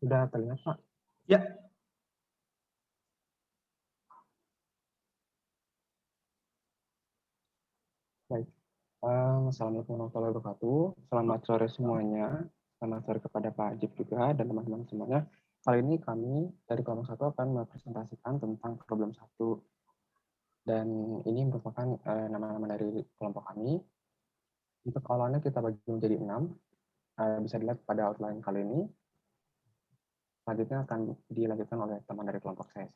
Sudah terlihat, Pak? Ya. Baik. Assalamualaikum warahmatullahi wabarakatuh. Selamat sore semuanya. Selamat sore kepada Pak Ajib juga dan teman-teman semuanya. Kali ini kami dari kelompok 1 akan mempresentasikan tentang problem 1. Dan ini merupakan nama-nama dari kelompok kami. Untuk awalannya kita bagi menjadi 6. Bisa dilihat pada outline kali ini. Selanjutnya akan dilanjutkan oleh teman dari kelompok saya.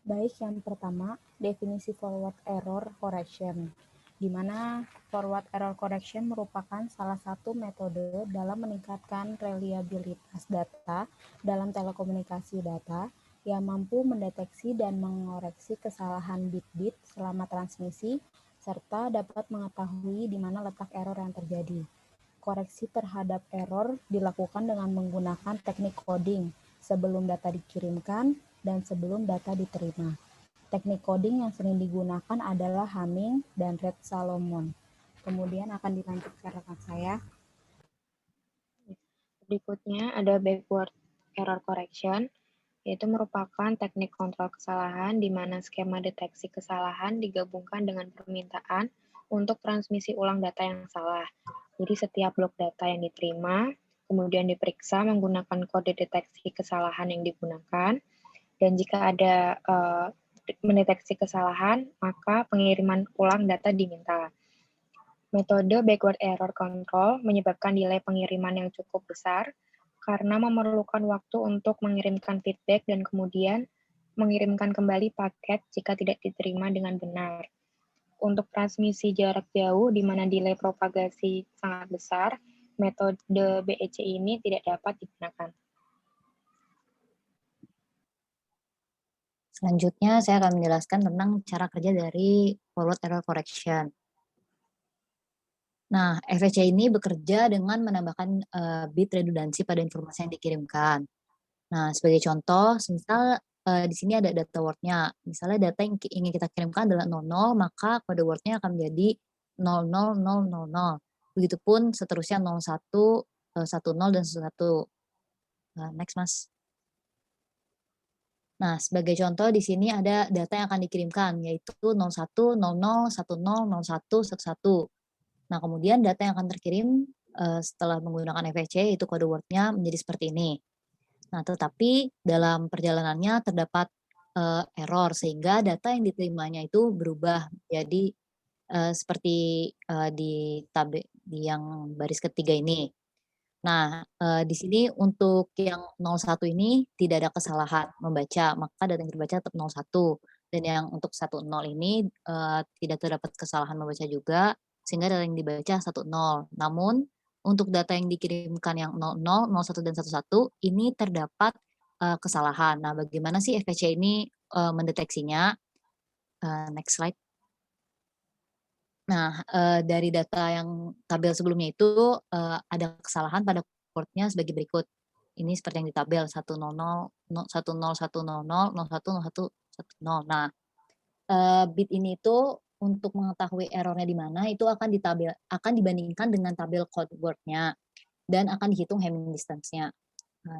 Baik, yang pertama, definisi forward error correction, di mana forward error correction merupakan salah satu metode dalam meningkatkan reliabilitas data dalam telekomunikasi data yang mampu mendeteksi dan mengoreksi kesalahan bit-bit selama transmisi, serta dapat mengetahui di mana letak error yang terjadi. Koreksi terhadap error dilakukan dengan menggunakan teknik coding sebelum data dikirimkan dan sebelum data diterima. Teknik coding yang sering digunakan adalah Hamming dan Red Salomon. Kemudian akan dilanjutkan rekan saya. Berikutnya ada backward error correction, yaitu merupakan teknik kontrol kesalahan di mana skema deteksi kesalahan digabungkan dengan permintaan untuk transmisi ulang data yang salah. Jadi setiap blok data yang diterima, kemudian diperiksa menggunakan kode deteksi kesalahan yang digunakan, dan jika ada mendeteksi kesalahan, maka pengiriman ulang data diminta. Metode backward error control menyebabkan delay pengiriman yang cukup besar karena memerlukan waktu untuk mengirimkan feedback dan kemudian mengirimkan kembali paket jika tidak diterima dengan benar. Untuk transmisi jarak jauh di mana delay propagasi sangat besar, metode BEC ini tidak dapat digunakan. Selanjutnya saya akan menjelaskan tentang cara kerja dari forward error correction. Nah, FEC ini bekerja dengan menambahkan bit redundansi pada informasi yang dikirimkan. Nah, sebagai contoh, misal di sini ada data word-nya. Misalnya data yang ingin kita kirimkan adalah 00, maka kode word-nya akan menjadi 00000. Begitupun seterusnya 01, 10, dan 11. Next, Mas. Nah, sebagai contoh di sini ada data yang akan dikirimkan, yaitu 01, 00, 10, 01, 11. Nah, kemudian data yang akan terkirim setelah menggunakan FEC, itu kode word-nya menjadi seperti ini. Nah, tetapi dalam perjalanannya terdapat error sehingga data yang diterimanya itu berubah jadi seperti di yang baris ketiga ini. Nah, di sini untuk yang 01 ini tidak ada kesalahan membaca, maka data yang terbaca tetap 01. Dan yang untuk 10 ini tidak terdapat kesalahan membaca juga, sehingga data yang dibaca 10. Namun untuk data yang dikirimkan yang 00, 01, dan 11 ini terdapat kesalahan. Nah, bagaimana sih FEC ini mendeteksinya? Next slide. Nah, dari data yang tabel sebelumnya itu ada kesalahan pada word-nya sebagai berikut. Ini seperti yang di tabel 100, 10100, 010110. Nah, bit ini itu untuk mengetahui error-nya di mana itu akan dibandingkan dengan tabel code word-nya dan akan dihitung Hamming distance-nya.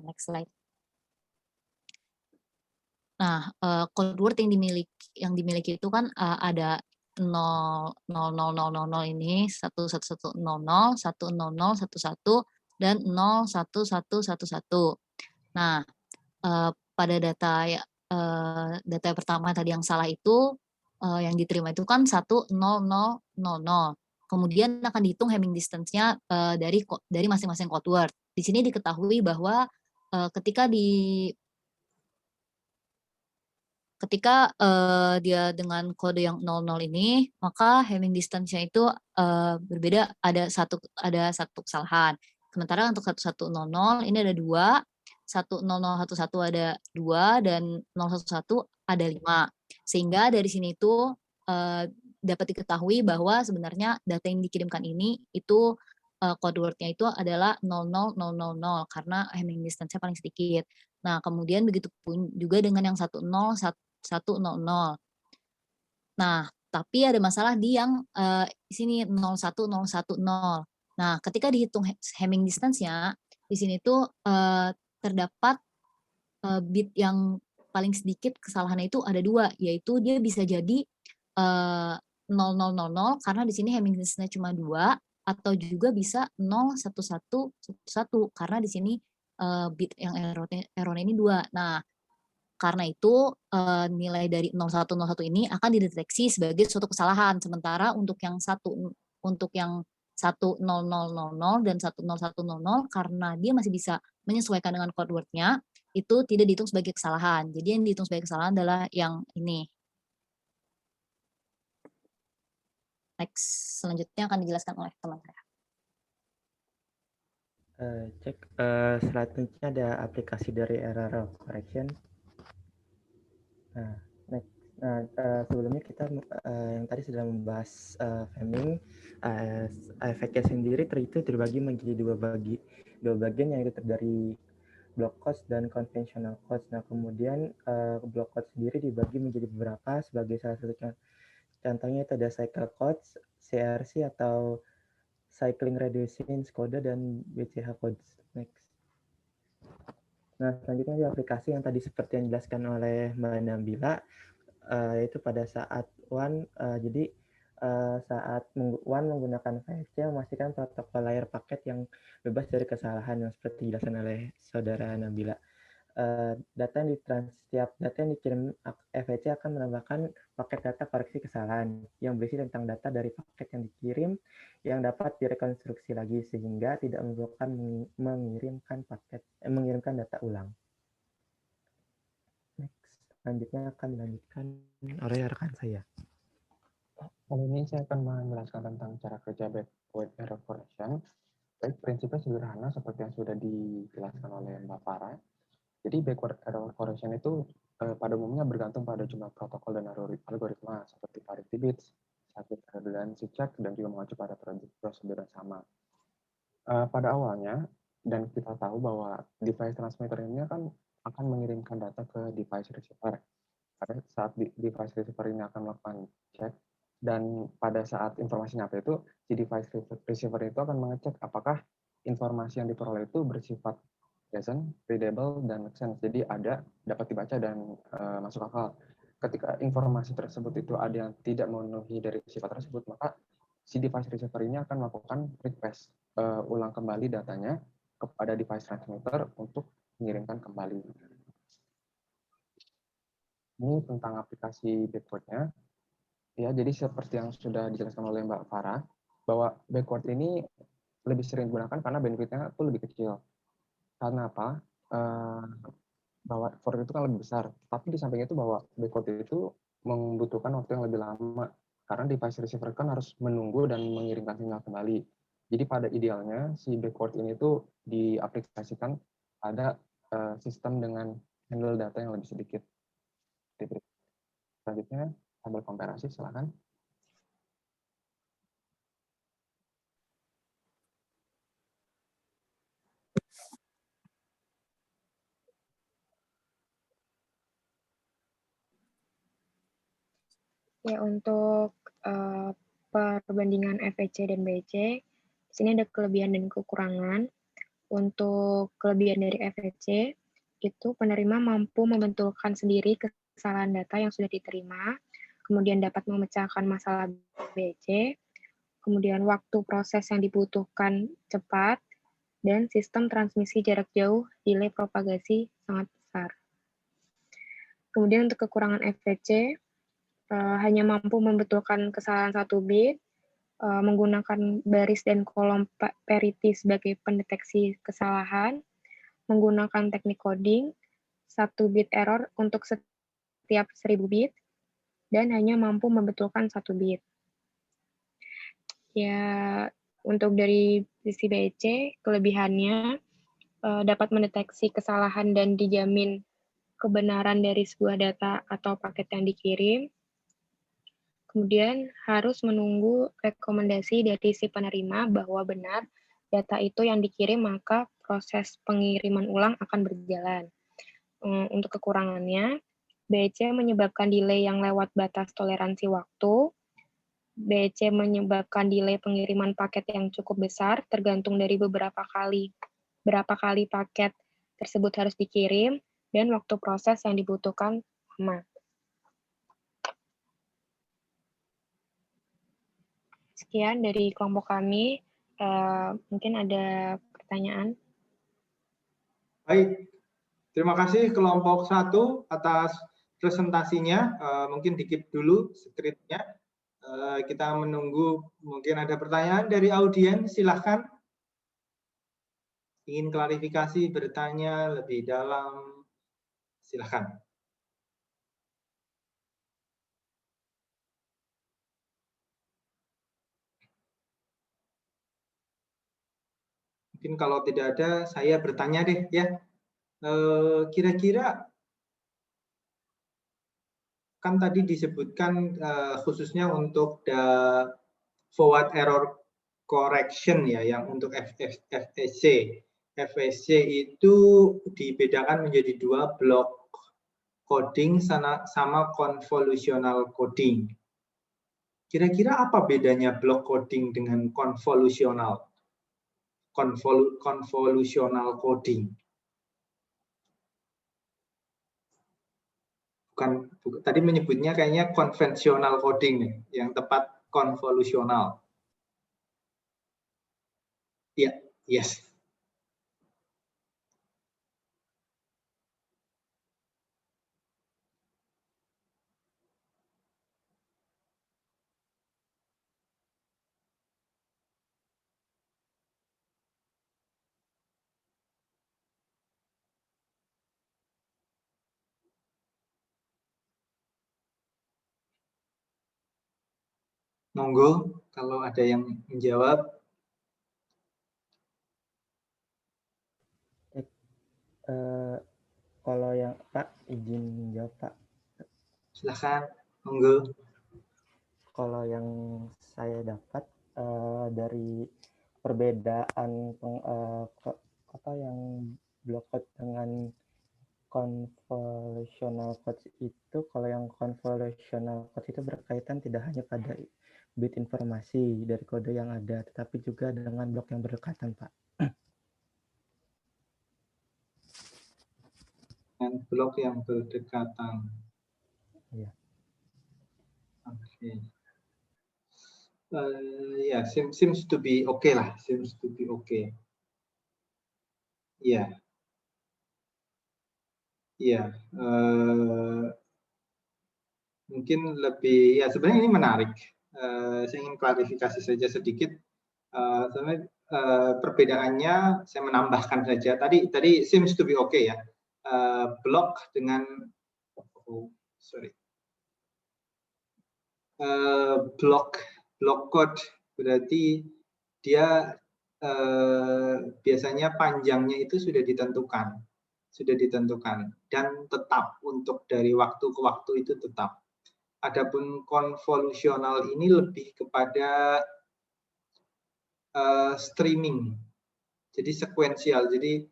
Next slide. Nah, code word yang dimiliki itu kan ada 00000 ini, 1110, 10011, dan 01111. Nah, pada data yang pertama tadi yang salah itu yang diterima itu kan 10000. Kemudian akan dihitung Hamming distance-nya dari masing-masing code word. Di sini diketahui bahwa ketika dia dengan kode yang 00 ini, maka Hamming distance-nya itu berbeda, ada satu kesalahan. Sementara untuk 1100 ini ada 2, 10011 ada 2, dan 011 ada 5. Sehingga dari sini itu dapat diketahui bahwa sebenarnya data yang dikirimkan ini itu code word-nya itu adalah 00000 karena Hamming distance-nya paling sedikit. Nah, kemudian begitu pun juga dengan yang 100. Nah, tapi ada masalah di yang sini 01010. Nah, ketika dihitung Hamming distance-nya, Di sini tuh terdapat bit yang paling sedikit kesalahannya itu ada 2, yaitu dia bisa jadi 0000 karena di sini Hamming distance-nya cuma 2, atau juga bisa 01111 karena di sini bit yang errornya ini 2. Nah, karena itu nilai dari 0101 ini akan dideteksi sebagai suatu kesalahan. Sementara untuk yang 10000 dan 10100 karena dia masih bisa menyesuaikan dengan code word-nya, itu tidak dihitung sebagai kesalahan. Jadi yang dihitung sebagai kesalahan adalah yang ini. Next, selanjutnya akan dijelaskan oleh teman saya. Selanjutnya ada aplikasi dari error correction. Nah, sebelumnya kita yang tadi sudah membahas Hamming. FHC sendiri itu terbagi menjadi dua bagian, yaitu dari block quotes dan conventional quotes. Nah, kemudian block quotes sendiri dibagi menjadi beberapa. Sebagai salah satu contohnya itu ada cycle quotes, CRC atau cycling reducing codes, dan BCH codes. Next. Nah, selanjutnya ada aplikasi yang tadi seperti yang dijelaskan oleh Mbak Nabila, yaitu pada saat saat one menggunakan VHC memastikan protokol layer paket yang bebas dari kesalahan yang seperti dijelaskan oleh saudara Nabila. Setiap data yang dikirim FHC akan menambahkan paket data koreksi kesalahan yang berisi tentang data dari paket yang dikirim yang dapat direkonstruksi lagi sehingga tidak memerlukan mengirimkan data ulang. Next, selanjutnya akan dilanjutkan oleh rekan saya. Kali ini saya akan menjelaskan tentang cara kerja backward error correction. Baik, prinsipnya sederhana seperti yang sudah dijelaskan oleh Mbak Farah. Jadi backward error correction itu pada umumnya bergantung pada jumlah protokol dan algoritma seperti parity bits, circuit redundancy check, dan juga mengacu pada prosedur yang sama. Pada awalnya, dan kita tahu bahwa device transmitter ini akan mengirimkan data ke device receiver. Pada saat device receiver ini akan melakukan cek, dan pada saat informasi nyampe itu, si device receiver itu akan mengecek apakah informasi yang diperoleh itu bersifat present, readable, dan make sense. Jadi dapat dibaca dan masuk akal. Ketika informasi tersebut itu ada yang tidak memenuhi dari sifat tersebut, maka si device receiver ini akan melakukan request ulang kembali datanya kepada device transmitter untuk mengirimkan kembali. Ini tentang aplikasi backward-nya. Ya, jadi seperti yang sudah dijelaskan oleh Mbak Farah, bahwa backward ini lebih sering digunakan karena bandwidth-nya itu lebih kecil. Karena apa? Bahwa forward itu kan lebih besar. Tapi di samping itu bahwa backward itu membutuhkan waktu yang lebih lama. Karena device receiver kan harus menunggu dan mengirimkan sinyal kembali. Jadi pada idealnya si backward ini tuh diaplikasikan pada sistem dengan handle data yang lebih sedikit. Selanjutnya, tabel komparasi, silakan. Ya, untuk perbandingan FHC dan BHC, di sini ada kelebihan dan kekurangan. Untuk kelebihan dari FHC, itu penerima mampu membentulkan sendiri kesalahan data yang sudah diterima, kemudian dapat memecahkan masalah BHC, kemudian waktu proses yang dibutuhkan cepat, dan sistem transmisi jarak jauh delay propagasi sangat besar. Kemudian untuk kekurangan FHC, hanya mampu membetulkan kesalahan 1 bit, menggunakan baris dan kolom parity sebagai pendeteksi kesalahan, menggunakan teknik coding, 1 bit error untuk setiap 1000 bit, dan hanya mampu membetulkan 1 bit. Ya, untuk dari sisi BHC, kelebihannya dapat mendeteksi kesalahan dan dijamin kebenaran dari sebuah data atau paket yang dikirim. Kemudian harus menunggu rekomendasi dari si penerima bahwa benar data itu yang dikirim, maka proses pengiriman ulang akan berjalan. Untuk kekurangannya, BHC menyebabkan delay yang lewat batas toleransi waktu. BHC menyebabkan delay pengiriman paket yang cukup besar, tergantung dari beberapa kali berapa kali paket tersebut harus dikirim, dan waktu proses yang dibutuhkan lama. Sekian dari kelompok kami. Mungkin ada pertanyaan. Baik, terima kasih kelompok 1 atas presentasinya. Mungkin di-keep dulu skripnya. Kita menunggu, mungkin ada pertanyaan dari audiens, silahkan. Ingin klarifikasi, bertanya lebih dalam, silahkan. Mungkin kalau tidak ada, saya bertanya deh ya. Kira-kira kan tadi disebutkan khususnya untuk forward error correction ya, yang untuk FSC. FSC itu dibedakan menjadi 2, block coding sama convolutional coding. Kira-kira apa bedanya block coding dengan convolutional coding? Bukan, tadi menyebutnya kayaknya konvensional coding nih, yang tepat konvolusional. Ya, yes. Monggo, kalau ada yang menjawab. Kalau yang Pak, izin jawab Pak. Silahkan, monggo. Kalau yang saya dapat dari perbedaan apa yang block code dengan convolutional code itu, kalau yang convolutional code itu berkaitan tidak hanya pada bit informasi dari kode yang ada, tetapi juga dengan blok yang berdekatan, Pak. Dengan blok yang berdekatan. Iya. Oke. Ya, seems to be okay lah, seems to be okay. Iya. Iya. Mungkin lebih, ya sebenarnya ini menarik. Saya ingin klarifikasi saja sedikit. Sebenarnya perbedaannya saya menambahkan saja. Tadi seems to be okay ya. Block dengan block code berarti dia biasanya panjangnya itu sudah ditentukan dan tetap untuk dari waktu ke waktu itu tetap. Adapun konvolusional ini lebih kepada streaming, jadi sekuensial, jadi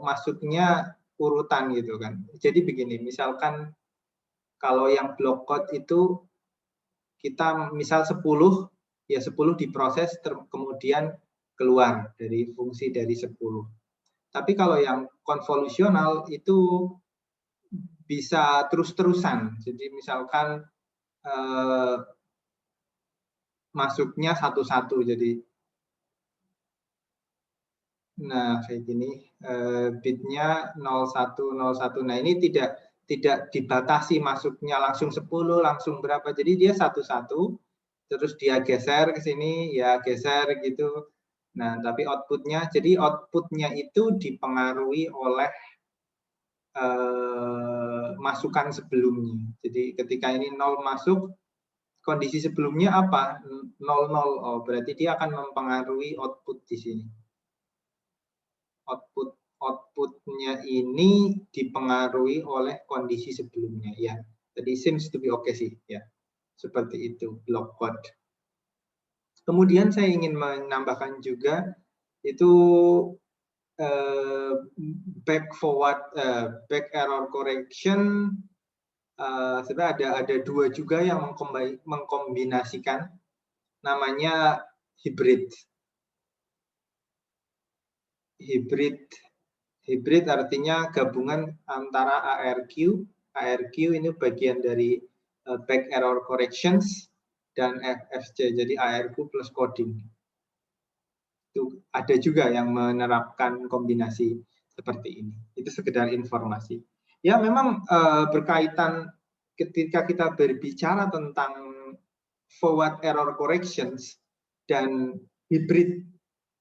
masuknya urutan gitu kan. Jadi begini, misalkan kalau yang block code itu kita misal 10, ya 10 diproses kemudian keluar dari fungsi dari 10. Tapi kalau yang konvolusional itu bisa terus-terusan. Jadi misalkan masuknya satu-satu. Jadi nah kayak gini, bitnya 0101. Nah ini tidak dibatasi masuknya langsung 10, langsung berapa. Jadi dia satu-satu, terus dia geser ke sini, ya geser gitu. Nah, tapi outputnya, jadi outputnya itu dipengaruhi oleh masukan sebelumnya. Jadi ketika ini 0 masuk, kondisi sebelumnya apa? 00. Oh, berarti dia akan mempengaruhi output di sini. Outputnya ini dipengaruhi oleh kondisi sebelumnya ya. Jadi seems to be okay sih ya. Seperti itu block code. Kemudian saya ingin menambahkan juga itu back error correction. Sebenarnya ada 2 juga yang mengkombinasikan, namanya hybrid. hybrid artinya gabungan antara ARQ ini bagian dari back error corrections dan FFC, jadi ARQ plus coding. Itu ada juga yang menerapkan kombinasi seperti ini. Itu sekedar informasi. Ya memang berkaitan ketika kita berbicara tentang forward error corrections dan hybrid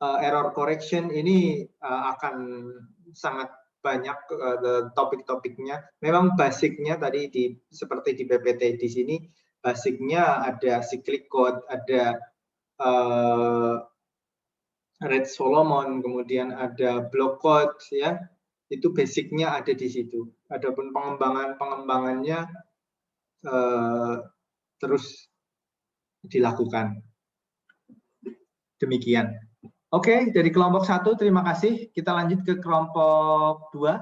error correction ini akan sangat banyak topik-topiknya. Memang basicnya tadi seperti di PPT di sini, basicnya ada cyclic code, ada Red Solomon, kemudian ada block code, ya itu basicnya ada di situ. Adapun pengembangannya terus dilakukan. Demikian. Oke, dari kelompok 1 terima kasih. Kita lanjut ke kelompok 2.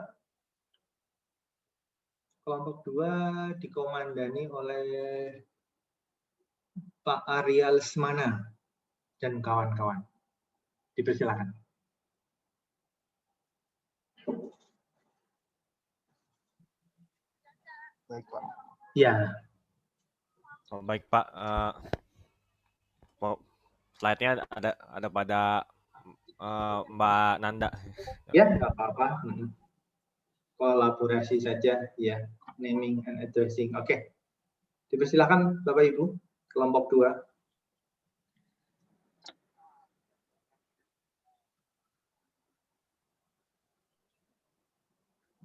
Kelompok 2 dikomandani oleh Pak Arya Lesmana dan kawan-kawan. Dipersilakan. Baik, Pak. Ya. Oh, baik, Pak. Slide-nya ada pada Mbak Nanda. Ya, nggak apa-apa. Kolaborasi saja, ya. Naming and addressing. Oke. Dipersilakan Bapak Ibu, kelompok 2.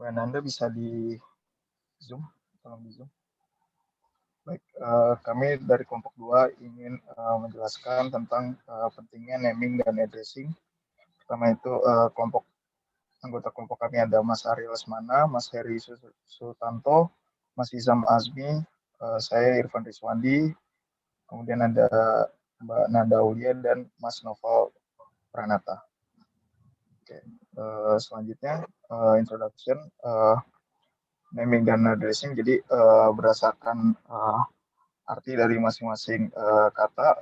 Mbak Nanda bisa di Zoom, tolong di Zoom. Baik, kami dari kelompok 2 ingin menjelaskan tentang pentingnya naming dan addressing. Pertama itu anggota kelompok kami ada Mas Arya Lesmana, Mas Heri Sultanto, Mas Izam Azmi, saya Irfan Rizwandi, kemudian ada Mbak Nanda Aulia dan Mas Noval Pranata. Oke, selanjutnya introduction. Naming dan addressing, jadi berdasarkan arti dari masing-masing kata,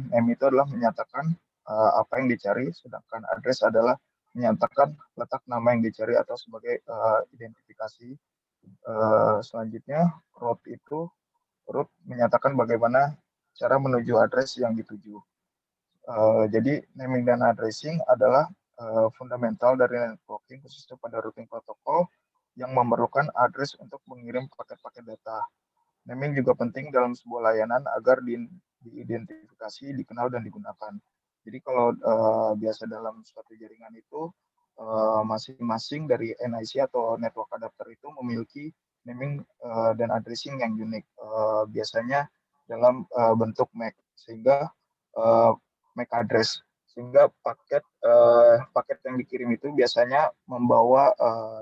name itu adalah menyatakan apa yang dicari, sedangkan address adalah menyatakan letak nama yang dicari atau sebagai identifikasi. Selanjutnya, route menyatakan bagaimana cara menuju address yang dituju. Jadi naming dan addressing adalah fundamental dari networking, khususnya pada routing protokol yang memerlukan address untuk mengirim paket-paket data. Naming juga penting dalam sebuah layanan agar diidentifikasi, dikenal, dan digunakan. Jadi kalau biasa dalam suatu jaringan itu, masing-masing dari NIC atau network adapter itu memiliki naming dan addressing yang unik. Biasanya dalam bentuk MAC, sehingga MAC address. Sehingga paket yang dikirim itu biasanya membawa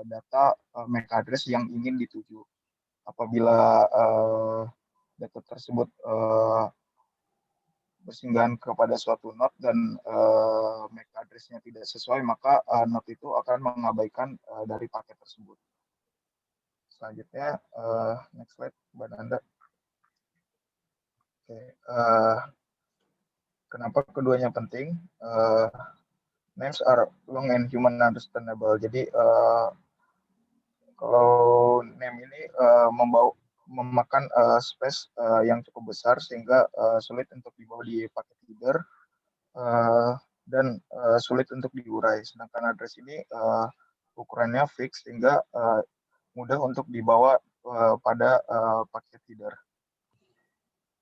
data MAC address yang ingin dituju. Apabila data tersebut bersinggahan kepada suatu node dan MAC address-nya tidak sesuai, maka node itu akan mengabaikan dari paket tersebut. Selanjutnya, next slide, Mbak Nanda. Oke, kenapa keduanya penting? Names are long and human understandable. Jadi kalau name ini memakan space yang cukup besar sehingga sulit untuk dibawa di paket header dan sulit untuk diurai. Sedangkan address ini ukurannya fix sehingga mudah untuk dibawa pada paket header.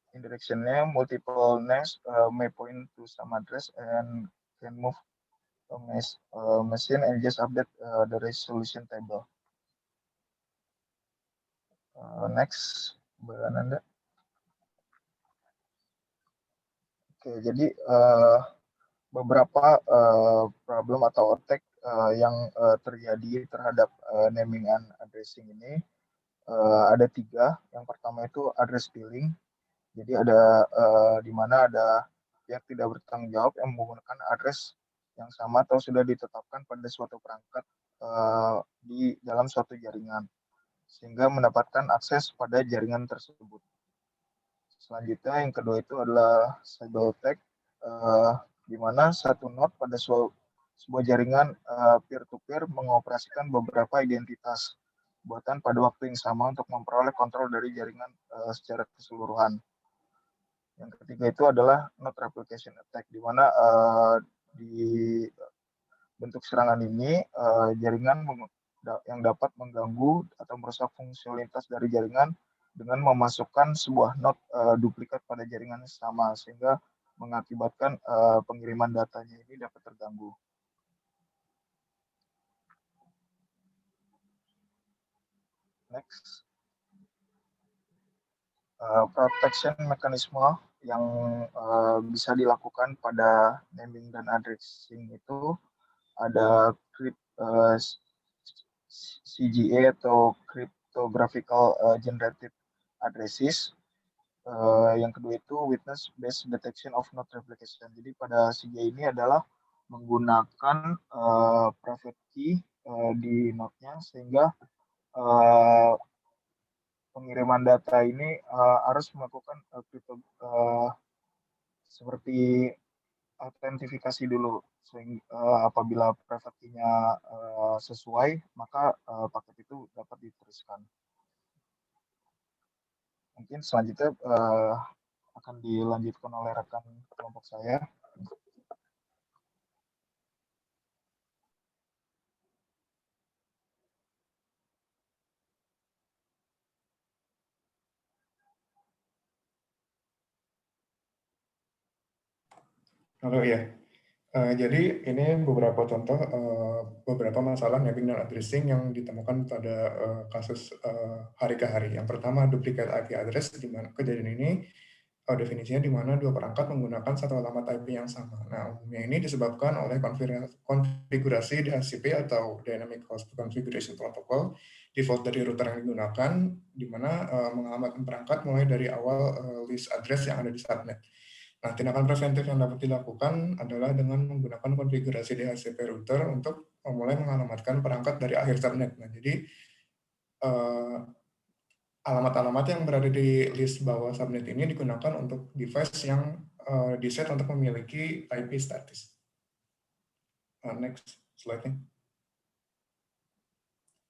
Indirectionnya, multiple names may point to some address and can move machine and just update the resolution table. Next, Mbak Nanda. Oke, jadi beberapa problem atau attack yang terjadi terhadap naming and addressing ini ada 3. Yang pertama itu address stealing. Jadi ada di mana ada pihak tidak bertanggung jawab yang menggunakan address yang sama atau sudah ditetapkan pada suatu perangkat di dalam suatu jaringan, sehingga mendapatkan akses pada jaringan tersebut. Selanjutnya yang kedua itu adalah cyber attack, di mana satu node pada sebuah jaringan peer-to-peer mengoperasikan beberapa identitas buatan pada waktu yang sama untuk memperoleh kontrol dari jaringan secara keseluruhan. Yang ketiga itu adalah node replication attack, di mana di bentuk serangan ini jaringan yang dapat mengganggu atau merusak fungsionalitas dari jaringan dengan memasukkan sebuah node duplikat pada jaringan yang sama, sehingga mengakibatkan pengiriman datanya ini dapat terganggu. Next. Protection mekanisme yang bisa dilakukan pada naming dan addressing itu ada CGA atau Cryptographical Generated Addresses. Yang kedua itu Witness Based Detection of Node Replication. Jadi pada CGA ini adalah menggunakan private key di node-nya, sehingga pengiriman data ini harus melakukan seperti autentifikasi dulu. Sehingga apabila private key-nya sesuai, maka paket itu dapat diteruskan. Mungkin selanjutnya akan dilanjutkan oleh rekan kelompok saya. Halo ya, jadi ini beberapa contoh, beberapa masalah mapping dan addressing yang ditemukan pada kasus hari ke hari. Yang pertama, duplicate IP address, di mana kejadian ini definisinya di mana dua perangkat menggunakan satu alamat IP yang sama. Nah, umumnya ini disebabkan oleh konfigurasi DHCP atau Dynamic Host Configuration Protocol, default dari router yang digunakan, di mana mengalamatkan perangkat mulai dari awal list address yang ada di subnet. Nah, tindakan preventif yang dapat dilakukan adalah dengan menggunakan konfigurasi DHCP router untuk memulai mengalamatkan perangkat dari akhir subnet. Nah, jadi alamat-alamat yang berada di list bawah subnet ini digunakan untuk device yang diset untuk memiliki IP statis. Next slide-nya.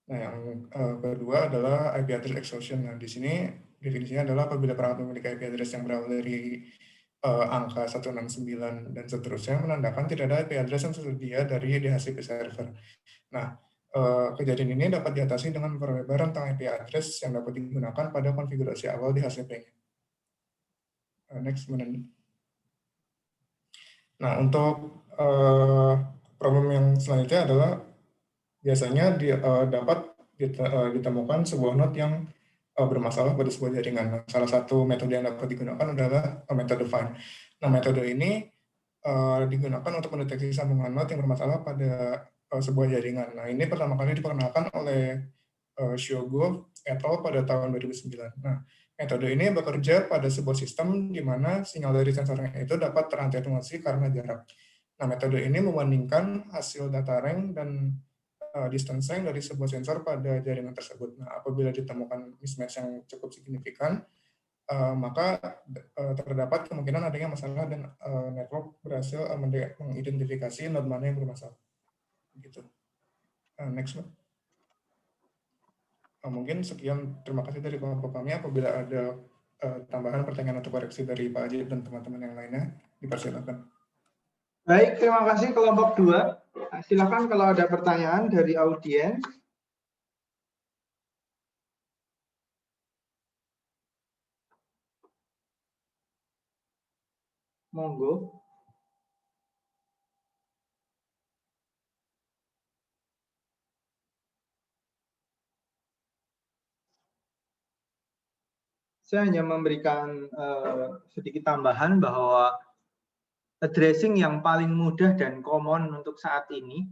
Nah, yang kedua adalah IP address exhaustion. Nah, di sini definisinya adalah apabila perangkat memiliki IP address yang berawal dari angka 169 dan seterusnya, menandakan tidak ada IP address yang tersedia dari DHCP server. Nah, kejadian ini dapat diatasi dengan memperlebar rentang IP address yang dapat digunakan pada konfigurasi awal DHCP-nya. Next, nah, untuk problem yang selanjutnya adalah biasanya dapat ditemukan sebuah node yang bermasalah pada sebuah jaringan. Nah, salah satu metode yang dapat digunakan adalah metode find. Nah, metode ini digunakan untuk mendeteksi sambungan node yang bermasalah pada sebuah jaringan. Nah, ini pertama kali diperkenalkan oleh Shogo et al. Pada tahun 2009. Nah, metode ini bekerja pada sebuah sistem di mana sinyal dari sensornya itu dapat teratenuasi karena jarak. Nah, metode ini membandingkan hasil data rank dan distance range dari sebuah sensor pada jaringan tersebut. Nah, apabila ditemukan mismatch yang cukup signifikan, maka terdapat kemungkinan adanya masalah dan network berhasil mengidentifikasi node mana yang bermasalah. Begitu. Next. Mungkin sekian, terima kasih dari kelompok kami. Apabila ada tambahan pertanyaan atau koreksi dari Pak Ajib dan teman-teman yang lainnya, dipersilakan. Baik, terima kasih kelompok 2. Silakan kalau ada pertanyaan dari audiens. Monggo. Saya hanya memberikan sedikit tambahan bahwa addressing yang paling mudah dan common untuk saat ini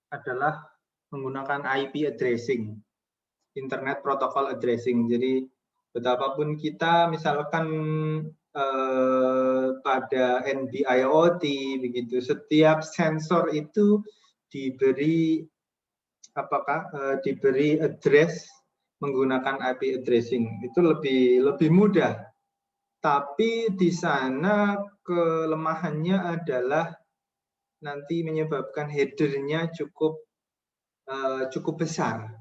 adalah menggunakan IP addressing, Internet Protocol Addressing. Jadi betapapun kita misalkan pada NB-IoT begitu, setiap sensor itu diberi diberi address menggunakan IP addressing. Itu lebih mudah. Tapi di sana kelemahannya adalah nanti menyebabkan headernya cukup besar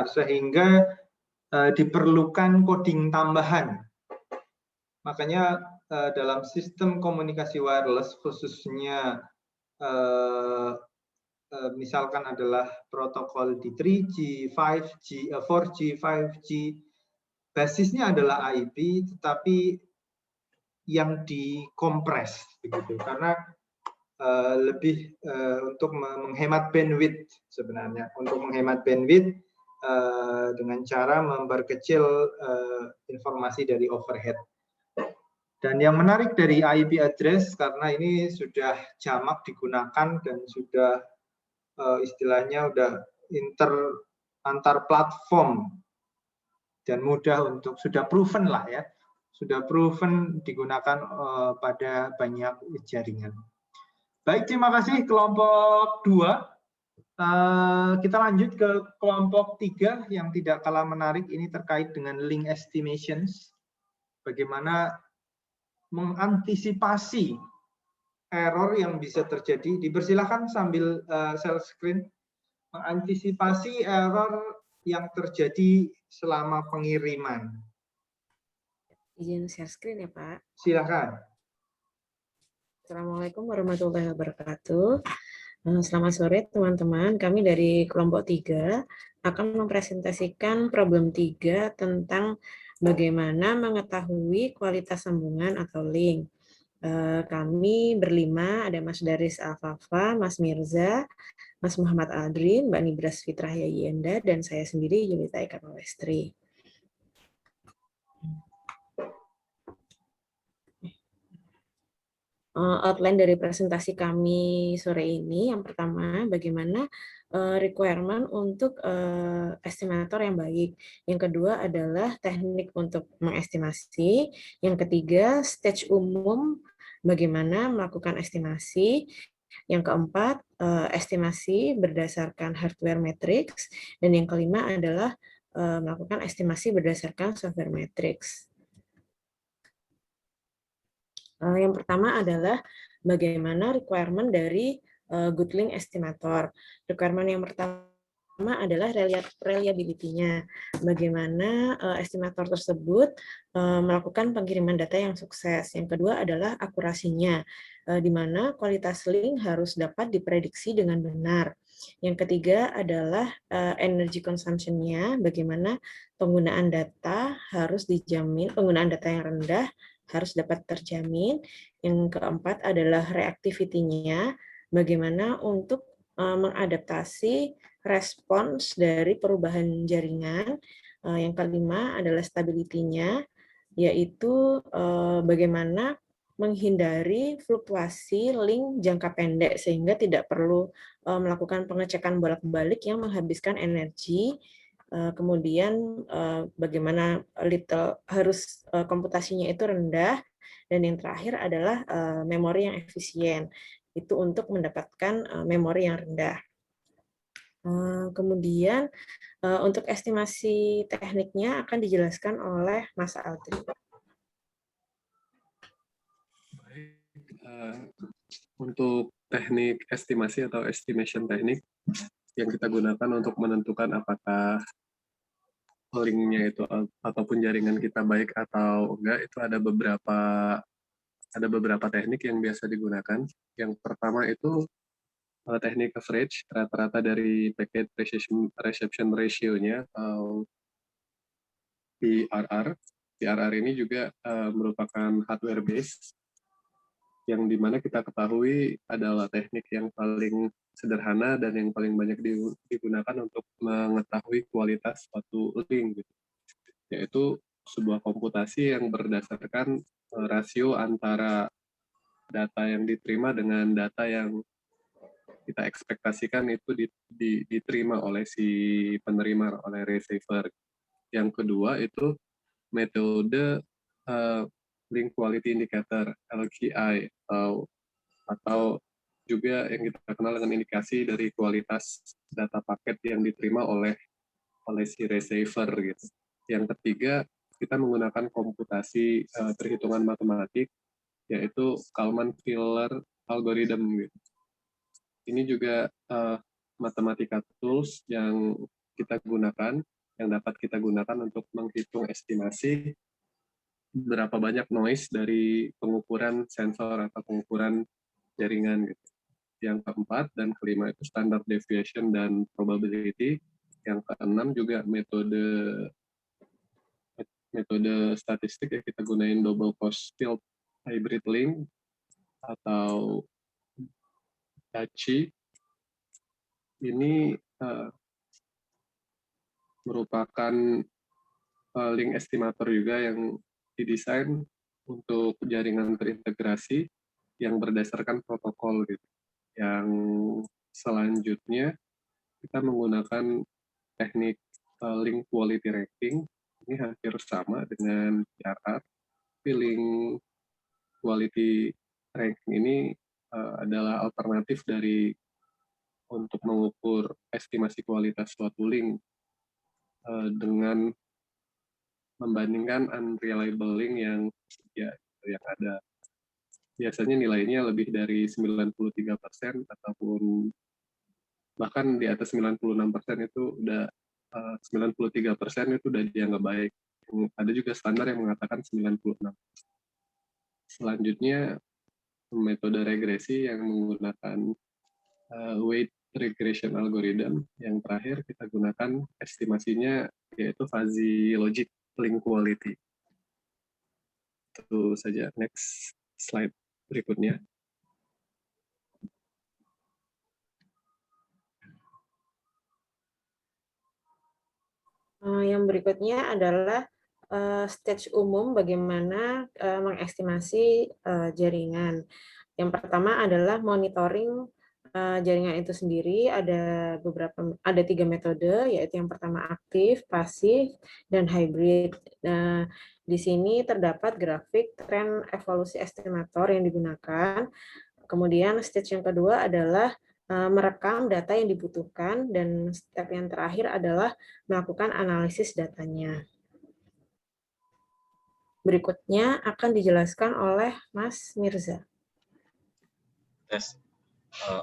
sehingga diperlukan coding tambahan. Makanya dalam sistem komunikasi wireless khususnya misalkan adalah protokol di 3G, 5G, 4G, 5G, basisnya adalah IP, tetapi yang dikompres begitu, karena lebih untuk menghemat bandwidth sebenarnya, untuk menghemat bandwidth dengan cara memperkecil informasi dari overhead. Dan yang menarik dari IP address, karena ini sudah jamak digunakan dan sudah istilahnya udah antar platform dan mudah untuk, sudah proven lah ya, sudah proven digunakan pada banyak jaringan. Baik, terima kasih kelompok 2. Kita lanjut ke kelompok 3 yang tidak kalah menarik, ini terkait dengan link estimations. Bagaimana mengantisipasi error yang bisa terjadi. Dipersilahkan sambil share screen. Mengantisipasi error yang terjadi selama pengiriman. Izin share screen ya, Pak. Silakan. Assalamualaikum warahmatullahi wabarakatuh. Selamat sore teman-teman. Kami dari kelompok 3 akan mempresentasikan problem 3 tentang bagaimana mengetahui kualitas sambungan atau link. Kami berlima, ada Mas Daris Alfafa, Mas Mirza, Mas Muhammad Aldrin, Mbak Nibras Fitrah Yayenda, dan saya sendiri Yulita Eka Pawestri. Outline dari presentasi kami sore ini, yang pertama bagaimana requirement untuk estimator yang baik. Yang kedua adalah teknik untuk mengestimasi. Yang ketiga, stage umum bagaimana melakukan estimasi. Yang keempat, estimasi berdasarkan hardware matrix. Dan yang kelima adalah melakukan estimasi berdasarkan software matrix. Yang pertama adalah bagaimana requirement dari good link estimator. Requirement yang pertama adalah reliability-nya. Bagaimana estimator tersebut melakukan pengiriman data yang sukses. Yang kedua adalah akurasinya, di mana kualitas link harus dapat diprediksi dengan benar. Yang ketiga adalah energy consumption-nya, bagaimana penggunaan data harus dijamin, penggunaan data yang rendah harus dapat terjamin. Yang keempat adalah reactivity-nya, bagaimana untuk mengadaptasi respons dari perubahan jaringan. Yang kelima adalah stability-nya, yaitu bagaimana menghindari fluktuasi link jangka pendek sehingga tidak perlu melakukan pengecekan bolak-balik yang menghabiskan energi. Kemudian bagaimana harus komputasinya itu rendah, dan yang terakhir adalah memori yang efisien, itu untuk mendapatkan memori yang rendah. Kemudian untuk estimasi tekniknya akan dijelaskan oleh Mas Aldrin. Untuk teknik estimasi atau estimation teknik yang kita gunakan untuk menentukan apakah linknya itu ataupun jaringan kita baik atau enggak, itu ada beberapa teknik yang biasa digunakan. Yang pertama itu teknik average, rata-rata dari packet reception ratio-nya atau PRR. PRR ini juga merupakan hardware based, yang dimana kita ketahui adalah teknik yang paling sederhana dan yang paling banyak digunakan untuk mengetahui kualitas suatu link, gitu. Yaitu sebuah komputasi yang berdasarkan rasio antara data yang diterima dengan data yang kita ekspektasikan itu diterima oleh si penerima, oleh receiver. Yang kedua itu metode link quality indicator, LQI, atau juga yang kita kenal dengan indikasi dari kualitas data paket yang diterima oleh si receiver, gitu. Yang ketiga, kita menggunakan komputasi perhitungan matematik, yaitu Kalman-Filler algorithm, gitu. Ini juga matematika tools yang kita gunakan, yang dapat kita gunakan untuk menghitung estimasi berapa banyak noise dari pengukuran sensor atau pengukuran jaringan gitu. Yang keempat dan kelima itu standard deviation dan probability. Yang keenam juga metode statistik ya, kita gunain double cross field hybrid link atau DACI. Ini merupakan link estimator juga yang didesain untuk jaringan terintegrasi yang berdasarkan protokol gitu. Yang selanjutnya kita menggunakan teknik link quality ranking. Ini hampir sama dengan PRR. Link quality ranking ini adalah alternatif dari untuk mengukur estimasi kualitas suatu link dengan membandingkan unreliable link yang ada. Biasanya nilainya lebih dari 93% ataupun bahkan di atas 96% itu udah 93% itu udah dianggap baik. Ada juga standar yang mengatakan 96%. Selanjutnya metode regresi yang menggunakan weight regression algorithm. Yang terakhir kita gunakan estimasinya yaitu fuzzy logic link quality. Itu saja. Next slide berikutnya. Yang berikutnya adalah stage umum bagaimana mengestimasi jaringan. Yang pertama adalah monitoring jaringan itu sendiri. Ada 3 metode, yaitu yang pertama aktif, pasif, dan hybrid. Nah, di sini terdapat grafik tren evolusi estimator yang digunakan. Kemudian stage yang kedua adalah merekam data yang dibutuhkan, dan step yang terakhir adalah melakukan analisis datanya. Berikutnya akan dijelaskan oleh Mas Mirza.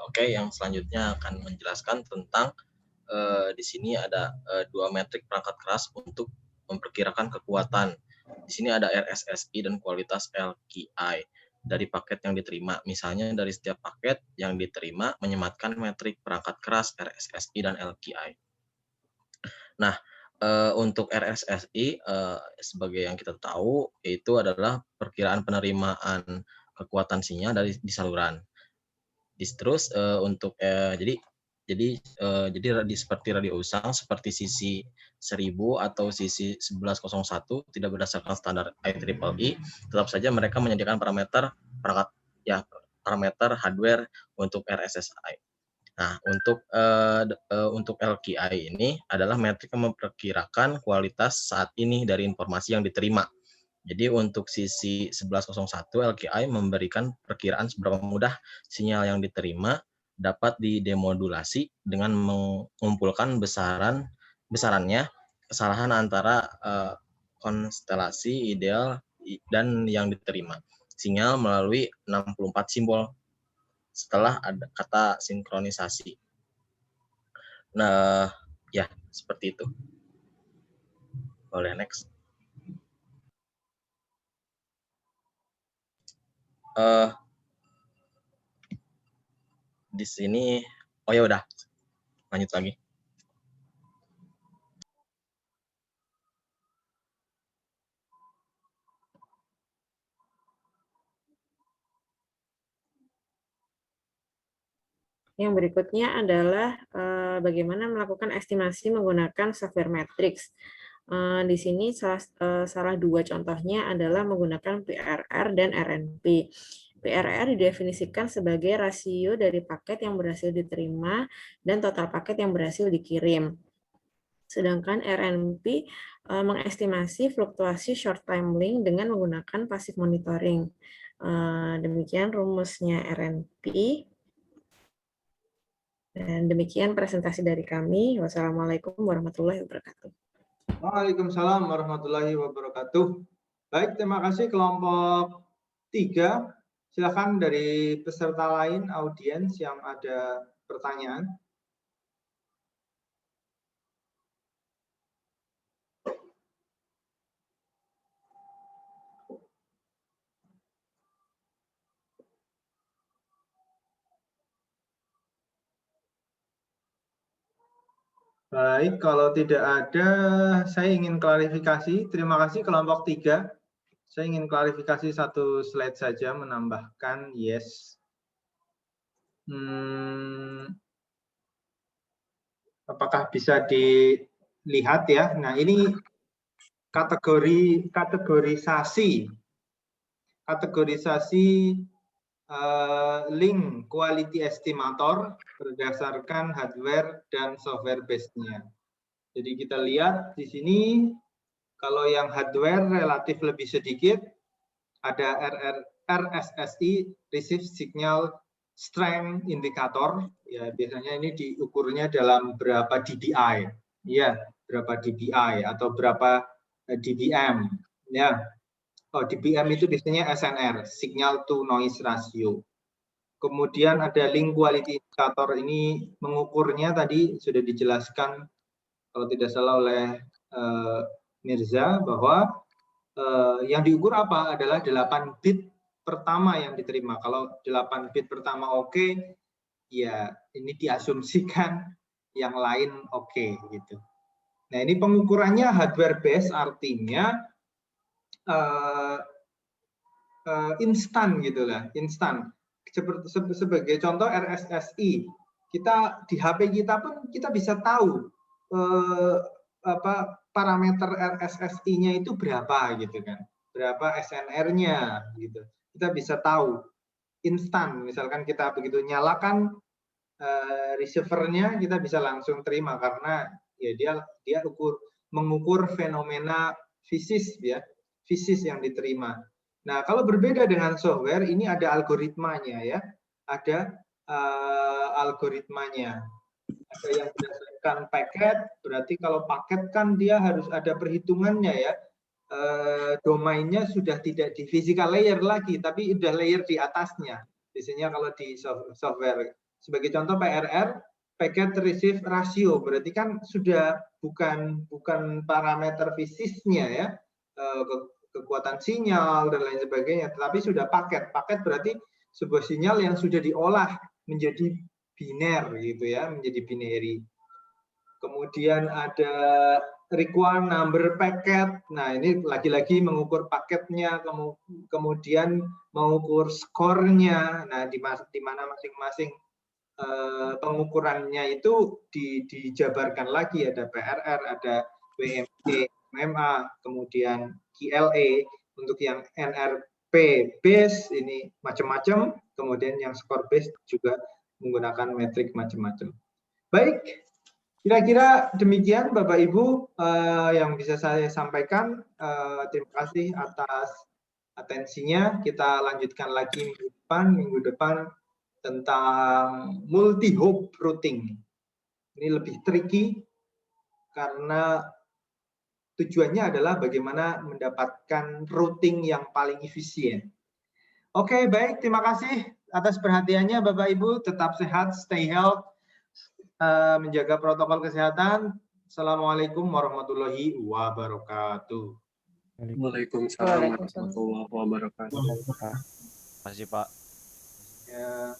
Oke, yang selanjutnya akan menjelaskan tentang di sini ada 2 metrik perangkat keras untuk memperkirakan kekuatan. Di sini ada RSSI dan kualitas LKI dari paket yang diterima. Misalnya dari setiap paket yang diterima menyematkan metrik perangkat keras RSSI dan LKI. Nah, untuk RSSI sebagai yang kita tahu itu adalah perkiraan penerimaan kekuatan sinyal di saluran. Terus untuk jadi seperti radio usang seperti sisi 1000 atau sisi 1101 tidak berdasarkan standar IEEE, tetap saja mereka menyediakan parameter hardware untuk RSSI. Nah, untuk LKI ini adalah metrik yang memperkirakan kualitas saat ini dari informasi yang diterima. Jadi untuk sisi 1101 LKI memberikan perkiraan seberapa mudah sinyal yang diterima dapat didemodulasi dengan mengumpulkan besarannya kesalahan antara konstelasi ideal dan yang diterima. Sinyal melalui 64 simbol setelah ada kata sinkronisasi. Nah, ya seperti itu. Boleh next. Di sini, oh ya udah, lanjut lagi. Yang berikutnya adalah bagaimana melakukan estimasi menggunakan software matrix. Di sini salah 2 contohnya adalah menggunakan PRR dan RNP. PRR didefinisikan sebagai rasio dari paket yang berhasil diterima dan total paket yang berhasil dikirim. Sedangkan RNP mengestimasi fluktuasi short time link dengan menggunakan passive monitoring. Demikian rumusnya RNP. Dan demikian presentasi dari kami. Wassalamualaikum warahmatullahi wabarakatuh. Waalaikumsalam warahmatullahi wabarakatuh. Baik, terima kasih kelompok 3. Silakan dari peserta lain, audiens yang ada pertanyaan. Baik, kalau tidak ada, saya ingin klarifikasi. Terima kasih kelompok 3. Saya ingin klarifikasi satu slide saja, menambahkan yes. Apakah bisa dilihat ya? Nah, ini kategorisasi link quality estimator berdasarkan hardware dan software base-nya. Jadi kita lihat di sini, kalau yang hardware relatif lebih sedikit, ada RSSI, Receive Signal Strength Indicator. Ya, biasanya ini diukurnya dalam berapa dBi, ya, berapa dBi atau berapa dBm, ya. Oh, dBm itu biasanya SNR, Signal to Noise Ratio. Kemudian ada link quality indicator, ini mengukurnya tadi sudah dijelaskan kalau tidak salah oleh Mirza, bahwa yang diukur apa adalah 8 bit pertama yang diterima. Kalau 8 bit pertama oke, ya ini diasumsikan yang lain oke, gitu. Nah, ini pengukurannya hardware base, artinya instan gitulah, instan. Sebagai contoh RSSI, kita di HP kita pun kita bisa tahu parameter RSSI-nya itu berapa gitu kan, berapa SNR-nya gitu. Kita bisa tahu instan. Misalkan kita begitu nyalakan receiver-nya, kita bisa langsung terima karena ya dia mengukur fenomena fisis, ya, fisis yang diterima. Nah, kalau berbeda dengan software, ini ada algoritmanya, ya, ada algoritmanya. Ada yang berdasarkan paket, berarti kalau paket kan dia harus ada perhitungannya, ya. Domainnya sudah tidak di physical layer lagi, tapi udah layer di atasnya. Biasanya kalau di software, sebagai contoh PRR, packet receive ratio, berarti kan sudah bukan parameter fisisnya, ya, kekuatan sinyal dan lain sebagainya, tetapi sudah paket. Paket berarti sebuah sinyal yang sudah diolah menjadi biner gitu, ya, menjadi binary. Kemudian ada require number packet. Nah, ini lagi-lagi mengukur paketnya, kemudian mengukur skornya. Nah, di mana masing-masing pengukurannya itu dijabarkan lagi, ada PRR, ada WME, MMA, kemudian QLA, untuk yang NRP base ini macam-macam, kemudian yang skor base juga menggunakan metrik macam-macam. Baik, kira-kira demikian Bapak Ibu yang bisa saya sampaikan. Terima kasih atas atensinya. Kita lanjutkan lagi minggu depan tentang multi-hop routing. Ini lebih tricky karena tujuannya adalah bagaimana mendapatkan routing yang paling efisien. Oke, baik. Terima kasih atas perhatiannya Bapak Ibu. Tetap sehat, stay health, menjaga protokol kesehatan. Assalamualaikum warahmatullahi wabarakatuh. Waalaikumsalam warahmatullahi wabarakatuh. Terima kasih, Pak. Ya.